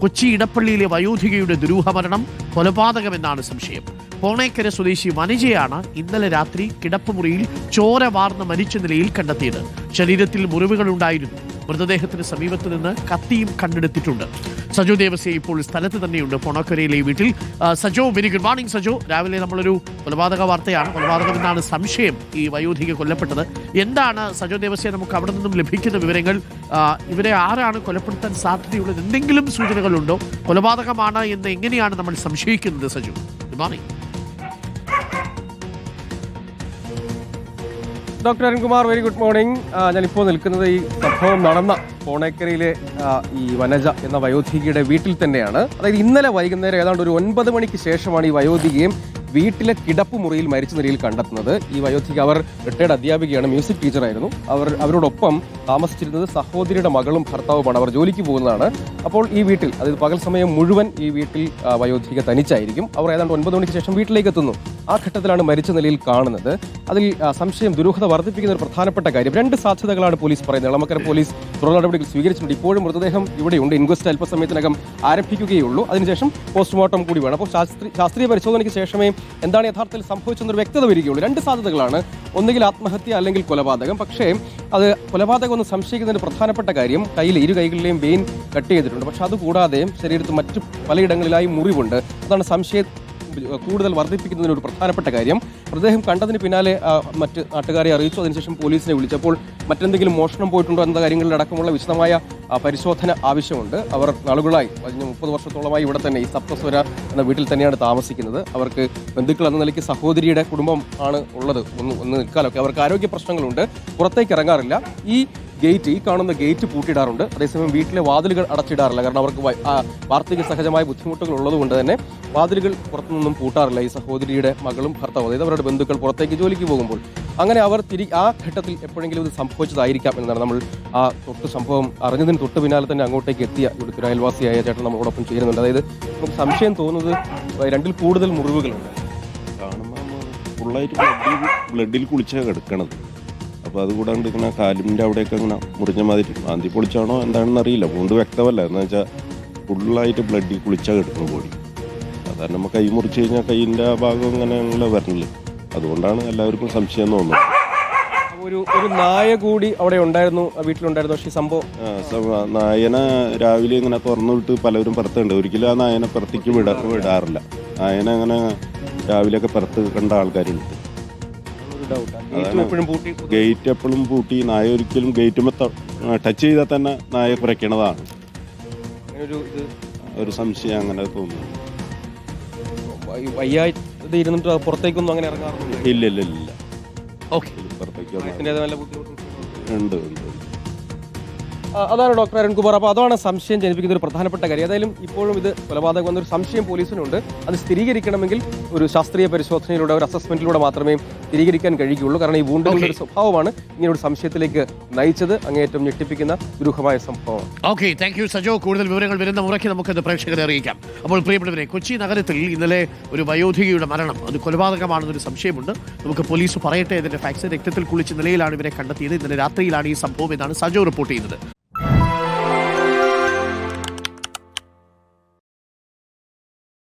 കൊച്ചി ഇടപ്പള്ളിയിലെ വയോധികയുടെ ദുരൂഹമരണം കൊലപാതകമെന്നാണ് സംശയം. പോണേക്കര സ്വദേശി വനജയാണ് ഇന്നലെ രാത്രി കിടപ്പുമുറിയിൽ ചോര വാർന്ന് മരിച്ച നിലയിൽ കണ്ടെത്തിയത്. ശരീരത്തിൽ മുറിവുകളുണ്ടായിരുന്നു. മൃതദേഹത്തിന് സമീപത്ത് നിന്ന് കത്തിയും കണ്ടെടുത്തിട്ടുണ്ട്. സജോ ദേവസ്യ ഇപ്പോൾ സ്ഥലത്ത് തന്നെയുണ്ട്, പോണക്കരയിലെ വീട്ടിൽ. Sajo, very good morning Sajo. രാവിലെ നമ്മളൊരു കൊലപാതക വാർത്തയാണ്, കൊലപാതകമെന്നാണ് സംശയം, ഈ വയോധിക കൊല്ലപ്പെട്ടത്. എന്താണ് സജോ ദേവസ്യ നമുക്ക് അവിടെ നിന്നും ലഭിക്കുന്ന വിവരങ്ങൾ? ഇവരെ ആരാണ് കൊലപ്പെടുത്താൻ സാധ്യതയുള്ളത്? എന്തെങ്കിലും സൂചനകളുണ്ടോ? കൊലപാതകമാണ് എന്ന് എങ്ങനെയാണ് നമ്മൾ സംശയിക്കുന്നത്? Sajo, good morning. Doctor Arunkumar, very good morning. ഞാനിപ്പോൾ നിൽക്കുന്നത് ഈ സംഭവം നടന്ന പോണേക്കരയിലെ ഈ വനജ എന്ന വയോധികയുടെ വീട്ടിൽ തന്നെയാണ്. അതായത് ഇന്നലെ വൈകുന്നേരം ഏതാണ്ട് ഒരു 9 മണിക്ക് ശേഷമാണ് ഈ വയോധികയും വീട്ടിലെ കിടപ്പുമുറിയിൽ മരിച്ച നിലയിൽ കണ്ടെത്തുന്നത്. ഈ വയോധിക അവർ റിട്ടയർഡ് അധ്യാപികയാണ്, മ്യൂസിക് ടീച്ചറായിരുന്നു. അവരോടൊപ്പം താമസിച്ചിരുന്നത് സഹോദരിയുടെ മകളും ഭർത്താവുമാണ്. അവർ ജോലിക്ക് പോകുന്നതാണ്. അപ്പോൾ ഈ വീട്ടിൽ, അതായത് പകൽ സമയം മുഴുവൻ ഈ വീട്ടിൽ വയോധിക തനിച്ചായിരിക്കും. അവർ ഏതാണ്ട് 9 മണിക്ക് ശേഷം വീട്ടിലേക്ക് എത്തുന്നു. ആ ഘട്ടത്തിലാണ് മരിച്ച നിലയിൽ കാണുന്നത്. അതിൽ സംശയം, ദുരൂഹത വർദ്ധിപ്പിക്കുന്ന ഒരു പ്രധാനപ്പെട്ട കാര്യം, 2 സാധ്യതകളാണ് പോലീസ് പറയുന്നത്. എളമക്കര പോലീസ് തുടർ നടപടികൾ സ്വീകരിച്ചിട്ടുണ്ട്. ഇപ്പോഴും മൃതദേഹം ഇവിടെയുണ്ട്. ഇൻക്വസ്റ്റ് അല്പസമയത്തിനകം ആരംഭിക്കുകയുള്ളൂ. അതിനുശേഷം പോസ്റ്റ്മോർട്ടം കൂടി വേണം. അപ്പോൾ ശാസ്ത്രീയ പരിശോധനയ്ക്ക് ശേഷമേ എന്താണ് യഥാർത്ഥത്തിൽ സംഭവിച്ചെന്നൊരു വ്യക്തത വരികയുള്ളൂ. 2 സാധ്യതകളാണ്, ഒന്നുകിൽ ആത്മഹത്യ അല്ലെങ്കിൽ കൊലപാതകം. പക്ഷേ അത് കൊലപാതകം ഒന്ന് സംശയിക്കുന്നതിന് പ്രധാനപ്പെട്ട കാര്യം, ഇരു കൈകളിലെയും വെയിൻ കട്ട് ചെയ്തിട്ടുണ്ട്. പക്ഷെ അതുകൂടാതെയും ശരീരത്ത് മറ്റു പലയിടങ്ങളിലായി മുറിവുണ്ട്. അതാണ് സംശയം കൂടുതൽ വർദ്ധിപ്പിക്കുന്നതിന് ഒരു പ്രധാനപ്പെട്ട കാര്യം. മൃതദേഹം കണ്ടതിന് പിന്നാലെ മറ്റ് നാട്ടുകാരെ അറിയിച്ചു. അതിനുശേഷം പോലീസിനെ വിളിച്ചപ്പോൾ മറ്റെന്തെങ്കിലും മോഷണം പോയിട്ടുണ്ടോ എന്ന കാര്യങ്ങളിലടക്കമുള്ള വിശദമായ പരിശോധന ആവശ്യമുണ്ട്. അവർ നാളുകളായി, കഴിഞ്ഞ 30 വർഷത്തോളമായി ഇവിടെ തന്നെ ഈ സപ്തസ്വര എന്ന വീട്ടിൽ തന്നെയാണ് താമസിക്കുന്നത്. അവർക്ക് ബന്ധുക്കൾ എന്ന നിലയ്ക്ക് സഹോദരിയുടെ കുടുംബം ആണ് ഉള്ളത്. ഒന്ന് നിൽക്കാനൊക്കെ അവർക്ക് ആരോഗ്യ പ്രശ്നങ്ങളുണ്ട്, പുറത്തേക്ക് ഇറങ്ങാറില്ല. ഈ കാണുന്ന ഗേറ്റ് പൂട്ടിയിടാറുണ്ട്. അതേസമയം വീട്ടിലെ വാതിലുകൾ അടച്ചിടാറില്ല. കാരണം അവർക്ക് വാർദ്ധക്യ സഹജമായ ബുദ്ധിമുട്ടുകൾ ഉള്ളതുകൊണ്ട് തന്നെ വാതിലുകൾ പുറത്തുനിന്നും പൂട്ടാറില്ല. ഈ സഹോദരിയുടെ മകളും ഭർത്താവും, അതായത് അവരുടെ ബന്ധുക്കൾ പുറത്തേക്ക് ജോലിക്ക് പോകുമ്പോൾ. അങ്ങനെ അവർ ആ ഘട്ടത്തിൽ എപ്പോഴെങ്കിലും ഇത് സംഭവിച്ചതായിരിക്കാം എന്നാണ് നമ്മൾ സംഭവം അറിഞ്ഞതിന് തൊട്ട് പിന്നാലെ തന്നെ അങ്ങോട്ടേക്ക് എത്തിയ ഇവിടുത്തെ അയൽവാസിയായ ചേട്ടൻ നമ്മളോടൊപ്പം ചേരുന്നുണ്ട്. അതായത് നമുക്ക് സംശയം തോന്നുന്നത് 2ൽ കൂടുതൽ മുറിവുകളുണ്ട്. കാണുമ്പോൾ ഫുള്ളായിട്ട് ബ്ലഡിൽ കുളിച്ചാണ് കിടക്കണത്. അപ്പോൾ അതുകൂടാണ്ട് ഇങ്ങനെ കാലിൻ്റെ അവിടെയൊക്കെ ഇങ്ങനെ മുറിഞ്ഞ മാതിരി മാന്തി പൊളിച്ചാണോ എന്താണെന്ന് അറിയില്ല, കൊണ്ട് വ്യക്തമല്ല. എന്ന് വെച്ചാൽ ഫുള്ളായിട്ട് ബ്ലഡിൽ കുളിച്ചാൽ കിടക്കുന്ന ബോഡി. സാധാരണ നമ്മൾ കൈ മുറിച്ച് കഴിഞ്ഞാൽ കൈയിൻ്റെ ആ ഭാഗം ഇങ്ങനെയുള്ള വരണില്ല. അതുകൊണ്ടാണ് എല്ലാവർക്കും സംശയം തോന്നുന്നത്. ഒരു നായ കൂടി അവിടെ ഉണ്ടായിരുന്നു, വീട്ടിലുണ്ടായിരുന്നു. പക്ഷേ സംഭവം നായനെ രാവിലെ ഇങ്ങനെ തുറന്നു വിട്ട് പലരും പുറത്തുണ്ട്. ഒരിക്കലും ആ നായനെ പുറത്തേക്ക് വിടാറില്ല. നായനെ അങ്ങനെ രാവിലെയൊക്കെ പുറത്ത് കണ്ട ആൾക്കാരുണ്ട്. ഗേറ്റ് എപ്പോഴും പൂട്ടി. നായ ഒരിക്കലും ഗേറ്റുമ്പോൾ ടച്ച് ചെയ്താൽ തന്നെ നായ കുറയ്ക്കണതാണ്. ഒരു സംശയം അങ്ങനെ തോന്നുന്നു. ഇരുന്നിട്ട് പുറത്തേക്കൊന്നും അങ്ങനെ ഇറങ്ങാറില്ല. ഇല്ല. ഉണ്ട്. അതാണ് ഡോക്ടർ അരുൺകുമാർ. അപ്പോൾ അതാണ് സംശയം ജനിപ്പിക്കുന്ന ഒരു പ്രധാനപ്പെട്ട കാര്യം. ഏതായാലും ഇപ്പോഴും ഇത് കൊലപാതകം എന്നൊരു സംശയം പോലീസിനുണ്ട്. അത് സ്ഥിരീകരിക്കണമെങ്കിൽ ഒരു ശാസ്ത്രീയ പരിശോധനയിലൂടെ, ഒരു അസസ്മെന്റിലൂടെ മാത്രമേ സ്ഥിരീകരിക്കാൻ കഴിയുകയുള്ളൂ. കാരണം ഈ വൂണ്ടുകളുടെ ഒരു സ്വഭാവമാണ് ഇങ്ങനെ ഒരു സംശയത്തിലേക്ക് നയിച്ചത്. അങ്ങേയറ്റം ഞെട്ടിപ്പിക്കുന്ന ദുരൂഹമായ സംഭവം. Okay, thank you Sajo. കൂടുതൽ വിവരങ്ങൾ വരുന്ന മുറയ്ക്ക് നമുക്കത് പ്രേക്ഷകരെ അറിയിക്കാം. അപ്പോൾ പ്രിയപ്പെട്ടവരെ, കൊച്ചി നഗരത്തിൽ ഇന്നലെ ഒരു വയോധികയുടെ മരണം, അത് കൊലപാതകമാണെന്നൊരു സംശയമുണ്ട്. നമുക്ക് പോലീസ് പറയട്ടെ ഇതിന്റെ ഫാക്സ്. രക്തത്തിൽ കുളിച്ച നിലയിലാണ് ഇവരെ കണ്ടെത്തിയത്. ഇന്നലെ രാത്രിയിലാണ് ഈ സംഭവം എന്നാണ് സജോ റിപ്പോർട്ട് ചെയ്യുന്നത്.